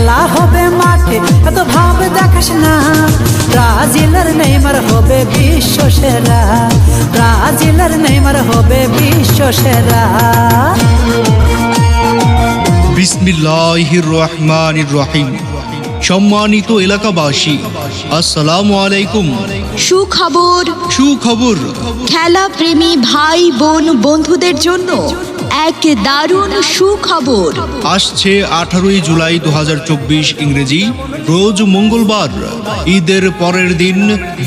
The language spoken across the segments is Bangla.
খেলা হবে মাঠে, এত ভাব দেখাস না। ব্রাজিলের নেইমার হবে বিশ্ব সেরা, ব্রাজিলের নেইমার হবে বিশ্ব সেরা। বিসমিল্লাহির রহমানির রহিম। সম্মানিত এলাকাবাসী, আসসালামু আলাইকুম। সুখবর খেলা প্রেমী ভাই বোন বন্ধুদের জন্য এক দারুণ সুখবর। আসছে 18 জুলাই 2024 ইংরেজি, রোজ মঙ্গলবার, ঈদের পরের দিন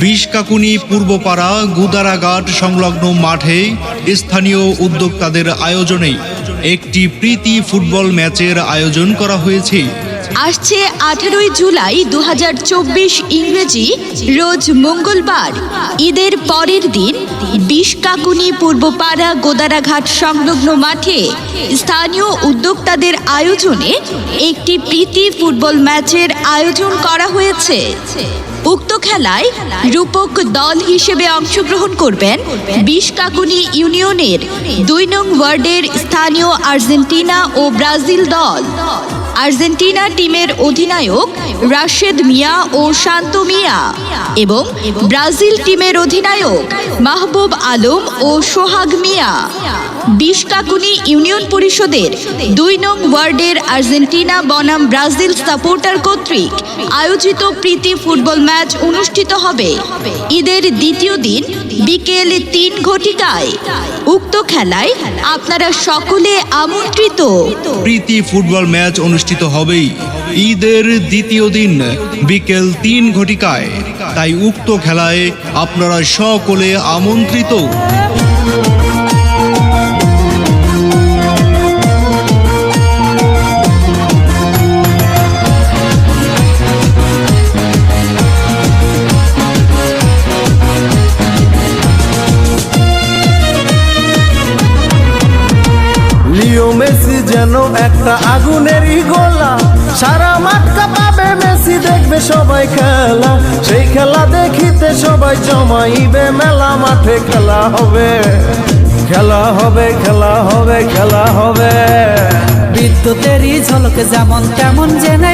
বিশকাকুনি পূর্বপাড়া গুদারাঘাট সংলগ্ন মাঠে স্থানীয় উদ্যোক্তাদের আয়োজনে একটি প্রীতি ফুটবল ম্যাচের আয়োজন করা হয়েছে। আসছে 18 জুলাই 2024 ইংরেজি, রোজ মঙ্গলবার, ঈদের পরের দিন বিশকাকুনি পূর্বপাড়া গোদারাঘাট সংলগ্ন মাঠে স্থানীয় উদ্যোক্তাদের আয়োজনে একটি প্রীতি ফুটবল ম্যাচের আয়োজন করা হয়েছে। উক্ত খেলায় রূপক দল হিসেবে অংশগ্রহণ করবেন বিশকাকুনি ইউনিয়নের 2 নং ওয়ার্ডের স্থানীয় আর্জেন্টিনা ও ব্রাজিল দল। আর্জেন্টিনা টিমের অধিনায়ক রাশেদ মিয়া ও শান্ত মিয়া এবং ব্রাজিল টিমের অধিনায়ক মাহবুব আলম ও সোহাগ মিয়া। বিশকাকুনি ইউনিয়ন পরিষদের 2 নং ওয়ার্ডের আর্জেন্টিনা বনাম ব্রাজিল সাপোর্টার কর্তৃক আয়োজিত প্রীতি ফুটবল ম্যাচ অনুষ্ঠিত হবে ঈদের দ্বিতীয় দিন বিকেল 3 ঘটিকায়। উক্ত খেলায় আপনারা সকলে আমন্ত্রিত। প্রীতি ফুটবল ম্যাচ অনুষ্ঠিত হবে ঈদের দ্বিতীয় দিন বিকেল 3 ঘটিকায়, তাই উক্ত খেলায় আপনারা সকলে আমন্ত্রিত। লিও মেসি যেন একটা আগুনেরই গোলা, সারা মাঠ কাঁপাবে মেসি, দেখবে সবাই খেলা। সেই খেলা দেখিতে সবাই জমাইবে মেলা, মাঠে খেলা হবে, খেলা হবে, খেলা হবে, খেলা হবে। বিদ্যুতেরই ঝলকে যেমন তেমন জেনে